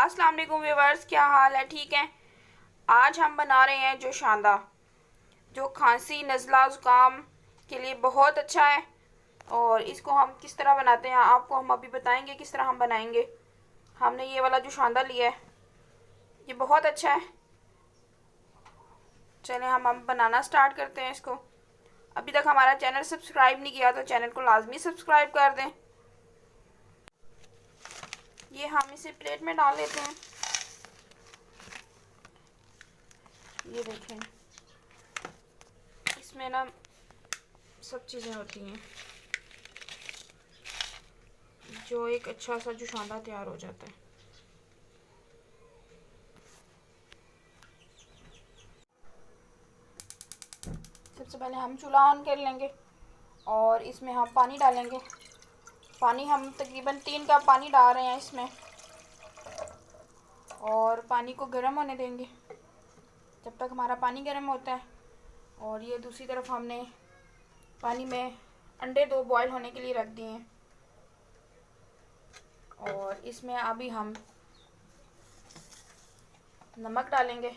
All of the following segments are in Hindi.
अस्सलाम वालेकुम व्यूअर्स, क्या हाल है? ठीक है। आज हम बना रहे हैं जोशांदा, जो खांसी नज़ला ज़ुकाम के लिए बहुत अच्छा है। और इसको हम किस तरह बनाते हैं आपको हम अभी बताएंगे किस तरह हम बनाएंगे। हमने ये वाला जोशांदा लिया है, ये बहुत अच्छा है। चलें हम बनाना स्टार्ट करते हैं इसको। अभी तक हमारा चैनल सब्सक्राइब नहीं किया तो चैनल को लाजमी सब्सक्राइब कर दें। ये हम इसे प्लेट में डाल लेते हैं। ये देखें, इसमें ना सब चीज़ें होती हैं जो एक अच्छा सा जोशांदा तैयार हो जाता है। सबसे पहले हम चूल्हा ऑन कर लेंगे और इसमें हम पानी डालेंगे। पानी हम तकरीबन 3 कप पानी डाल रहे हैं इसमें, और पानी को गर्म होने देंगे जब तक हमारा पानी गर्म होता है। और ये दूसरी तरफ हमने पानी में अंडे 2 बॉईल होने के लिए रख दिए हैं। और इसमें अभी हम नमक डालेंगे।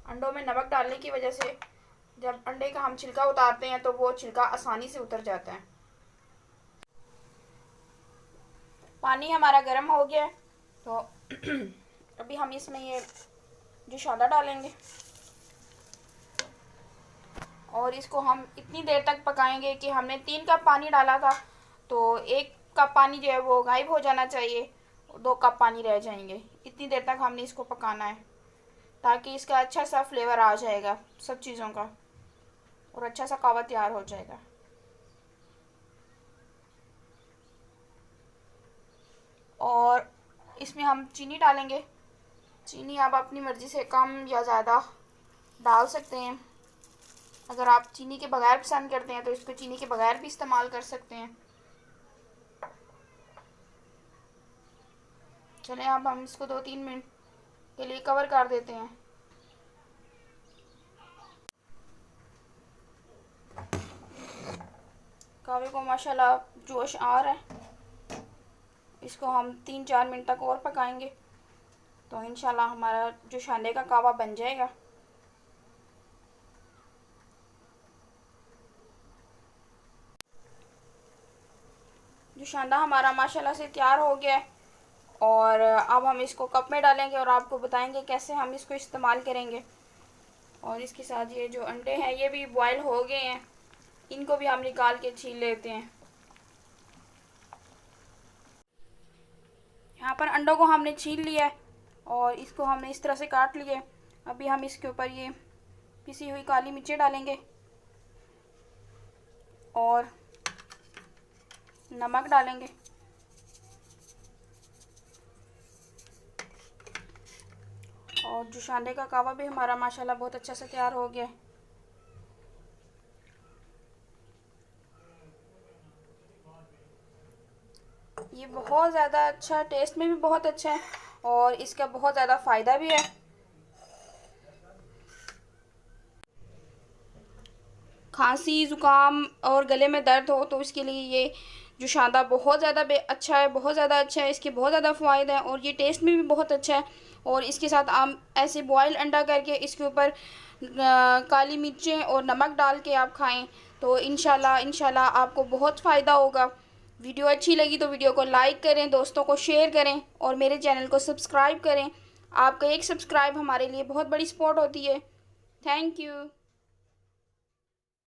अंडों में नमक डालने की वजह से जब अंडे का हम छिलका उतारते हैं तो वो छिलका आसानी से उतर जाता है। पानी हमारा गर्म हो गया है तो अभी हम इसमें ये जोशांदा डालेंगे और इसको हम इतनी देर तक पकाएंगे कि हमने 3 कप पानी डाला था तो 1 कप पानी जो है वो गायब हो जाना चाहिए, 2 कप पानी रह जाएंगे। इतनी देर तक हमने इसको पकाना है ताकि इसका अच्छा सा फ्लेवर आ जाएगा सब चीज़ों का और अच्छा सा कावा तैयार हो जाएगा। और इसमें हम चीनी डालेंगे। चीनी आप अपनी मर्ज़ी से कम या ज़्यादा डाल सकते हैं। अगर आप चीनी के बगैर पसंद करते हैं तो इसको चीनी के बगैर भी इस्तेमाल कर सकते हैं। चलें अब हम इसको 2-3 मिनट के लिए कवर कर देते हैं। कावे को माशाल्लाह जोश आ रहा है। इसको हम 3-4 मिनट तक और पकाएंगे तो इंशाल्लाह हमारा जोशांदे का कावा बन जाएगा। जोशांदा हमारा माशाल्लाह से तैयार हो गया है और अब हम इसको कप में डालेंगे और आपको बताएंगे कैसे हम इसको इस्तेमाल करेंगे। और इसके साथ ये जो अंडे हैं ये भी बॉयल हो गए हैं, इनको भी हम निकाल के छील लेते हैं। यहाँ पर अंडों को हमने छील लिया है और इसको हमने इस तरह से काट लिया है। अभी हम इसके ऊपर ये पिसी हुई काली मिर्चें डालेंगे और नमक डालेंगे। और जोशांदे का कावा भी हमारा माशाल्लाह बहुत अच्छा से तैयार हो गया है। ये बहुत ज़्यादा अच्छा, टेस्ट में भी बहुत अच्छा है और इसका बहुत ज़्यादा फ़ायदा भी है। खांसी ज़ुकाम और गले में दर्द हो तो इसके लिए ये जोशांदा बहुत ज़्यादा अच्छा है, बहुत ज़्यादा अच्छा है। इसके बहुत ज़्यादा फ़ायदे हैं और ये टेस्ट में भी बहुत अच्छा है। और इसके साथ आप ऐसे बॉयल अंडा करके इसके ऊपर काली मिर्चें और नमक डाल के आप खाएं तो इंशाल्लाह आपको बहुत फ़ायदा होगा। वीडियो अच्छी लगी तो वीडियो को लाइक करें, दोस्तों को शेयर करें और मेरे चैनल को सब्सक्राइब करें। आपका एक सब्सक्राइब हमारे लिए बहुत बड़ी सपोर्ट होती है। Thank you.